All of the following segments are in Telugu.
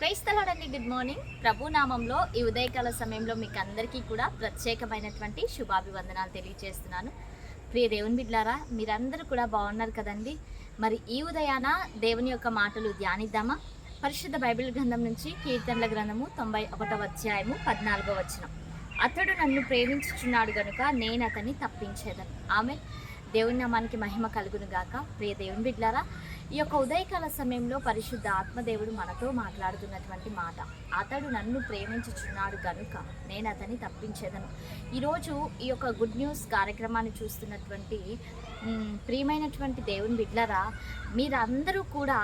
ప్రైజ్ ది లార్డ్ అండి. Good morning. ప్రభు నామంలో ఈ ఉదయకాల సమయంలో మీకు అందరికీ కూడా ప్రత్యేకమైనటువంటి శుభాభివందనాలు తెలియజేస్తున్నాను. ప్రియ దేవుని బిడ్డలారా, మీరందరూ కూడా బాగున్నారు కదండి. మరి ఈ ఉదయాన దేవుని యొక్క మాటలు ధ్యానిద్దామా? పరిశుద్ధ బైబిల్ గ్రంథం నుంచి కీర్తనల గ్రంథము 91వ అధ్యాయము 14వ వచనం. అతడు నన్ను ప్రేమించుచున్నాడు గనుక నేను అతన్ని తప్పించేదను. ఆమె దేవుని నామానికి మహిమ కలుగును గాక. ప్రియ దేవుని బిడ్డలారా, ఈ యొక్క ఉదయకాల సమయంలో పరిశుద్ధ ఆత్మదేవుడు మనతో మాట్లాడుతున్నటువంటి మాట, అతడు నన్ను ప్రేమించుచున్నాడు గనుక నేను అతన్ని తప్పించేదను. ఈరోజు ఈ యొక్క గుడ్ న్యూస్ కార్యక్రమాన్ని చూస్తున్నటువంటి ప్రియమైనటువంటి దేవుని బిడ్డలారా, మీరందరూ కూడా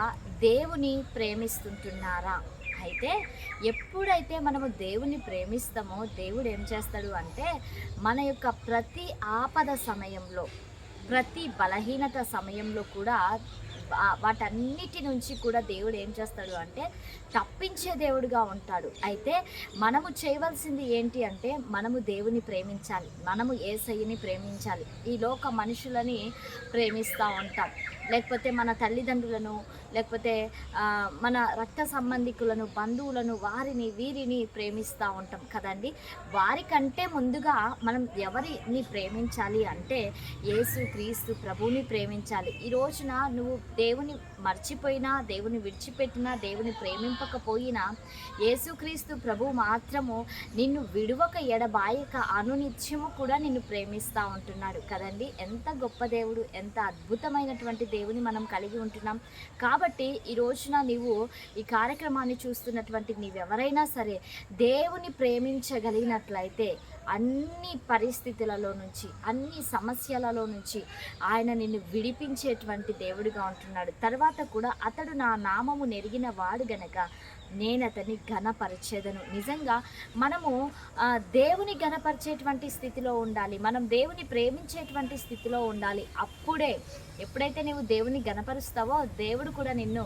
దేవుని ప్రేమిస్తుంటున్నారా? అయితే ఎప్పుడైతే మనము దేవుని ప్రేమిస్తామో దేవుడు ఏం చేస్తాడు అంటే, మన యొక్క ప్రతి ఆపద సమయంలో, ప్రతి బలహీనత సమయంలో కూడా వాటన్నిటి నుంచి కూడా దేవుడు ఏం చేస్తాడు అంటే తప్పించే దేవుడుగా ఉంటాడు. అయితే మనము చేయవలసింది ఏంటి అంటే, మనము దేవుని ప్రేమించాలి, మనము యేసయ్యని ప్రేమించాలి. ఈ లోక మనుషులని ప్రేమిస్తూ ఉంటాం, లేకపోతే మన తల్లిదండ్రులను, లేకపోతే మన రక్త సంబంధికులను, బంధువులను, వారిని వీరిని ప్రేమిస్తూ ఉంటాం కదండి. వారికంటే ముందుగా మనం ఎవరిని ప్రేమించాలి అంటే యేసు క్రీస్తు ప్రభువుని ప్రేమించాలి. ఈ రోజున నువ్వు దేవుని మర్చిపోయినా, దేవుని విడిచిపెట్టినా, దేవుని ప్రేమింపకపోయినా యేసుక్రీస్తు ప్రభు మాత్రము నిన్ను విడువక ఎడబాయక అనునిత్యము కూడా నిన్ను ప్రేమిస్తూ ఉంటున్నాడు కదండి. ఎంత గొప్ప దేవుడు, ఎంత అద్భుతమైనటువంటి దేవుని మనం కలిగి ఉంటున్నాం. కాబట్టి ఈ రోజున నీవు ఈ కార్యక్రమాన్ని చూస్తున్నటువంటి నీవెవరైనా సరే దేవుని ప్రేమించగలిగినట్లయితే అన్ని పరిస్థితులలో నుంచి, అన్ని సమస్యలలో నుంచి ఆయన నిన్ను విడిపించేటువంటి దేవుడిగా ఉంటున్నాడు. తర్వాత కూడా అతడు నా నామము నెరిగిన వాడు గనక నేను అతన్ని ఘనపరిచేదను. నిజంగా మనము దేవుని ఘనపరిచేటువంటి స్థితిలో ఉండాలి, మనం దేవుని ప్రేమించేటువంటి స్థితిలో ఉండాలి. అప్పుడే ఎప్పుడైతే నీవు దేవుని ఘనపరుస్తావో దేవుడు కూడా నిన్ను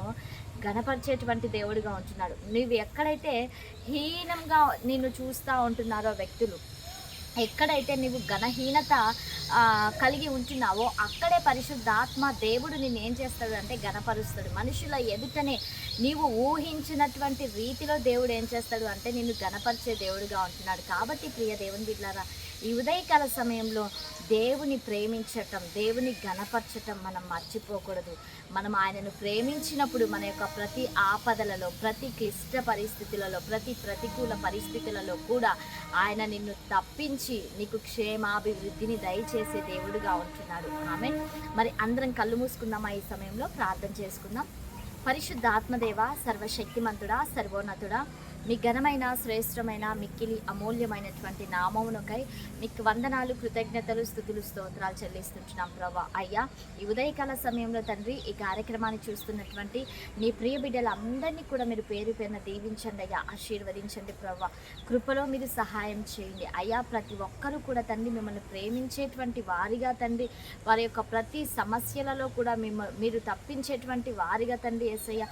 ఘనపరిచేటువంటి దేవుడిగా ఉంటున్నాడు. నువ్వు ఎక్కడైతే హీనంగా నిన్ను చూస్తూ ఉంటున్నారో వ్యక్తులు, ఎక్కడైతే నీవు ఘనహీనత కలిగి ఉంటున్నావో అక్కడే పరిశుద్ధాత్మ దేవుడు నిన్ను ఏం చేస్తాడు అంటే ఘనపరుస్తాడు. మనుషుల ఎదుటనే నీవు ఊహించినటువంటి రీతిలో దేవుడు ఏం చేస్తాడు అంటే నిన్ను ఘనపరిచే దేవుడిగా ఉంటున్నాడు. కాబట్టి ప్రియ దేవుని బిడ్డలారా, ఈ ఉదయకాల సమయంలో దేవుని ప్రేమించటం, దేవుని ఘనపరచటం మనం మర్చిపోకూడదు. మనం ఆయనను ప్రేమించినప్పుడు మన యొక్క ప్రతి ఆపదలలో, ప్రతి క్లిష్ట పరిస్థితులలో, ప్రతి ప్రతికూల పరిస్థితులలో కూడా ఆయన నిన్ను తప్పించి నీకు క్షేమాభివృద్ధిని దయచేసే దేవుడుగా ఉంటున్నాడు. ఆమేన్. మరి అందరం కళ్ళు మూసుకుందామా? ఈ సమయంలో ప్రార్థన చేసుకుందాం. పరిశుద్ధ ఆత్మదేవ, సర్వశక్తిమంతుడా, సర్వోన్నతుడా, మీ ఘనమైన, శ్రేష్టమైన, మిక్కిలి అమూల్యమైనటువంటి నామమునకై మీకు వందనాలు, కృతజ్ఞతలు, స్తుతులు, స్తోత్రాలు చెల్లిస్తుంటున్నాం ప్రభా. అయ్యా, ఈ ఉదయకాల సమయంలో తండ్రి ఈ కార్యక్రమాన్ని చూస్తున్నటువంటి నీ ప్రియ బిడ్డలందరినీ కూడా మీరు పేరు పేరున దీవించండి అయ్యా, ఆశీర్వదించండి ప్రభా. కృపలో మీరు సహాయం చేయండి అయ్యా. ప్రతి ఒక్కరూ కూడా తండ్రి మిమ్మల్ని ప్రేమించేటువంటి వారిగా తండ్రి, వారి యొక్క ప్రతి సమస్యలలో కూడా మీరు తప్పించేటువంటి వారిగా తండ్రి యేసయ్య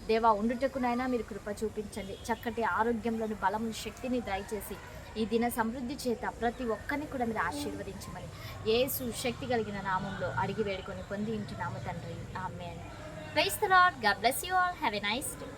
దేవా ఉండుటకునైనా మీరు కృప చూపించండి. చక్కటి ఆరోగ్యంలోని బలమును, శక్తిని దయచేసి ఈ దిన సమృద్ధి చేత ప్రతి ఒక్కరిని కూడా మీరు ఆశీర్వదించమని యేసు శక్తి కలిగిన నామంలో అడిగి వేడుకొని పొంది ఉంటున్నాము తండ్రి. Amen. Praise the lord. God bless you all. Have a nice day.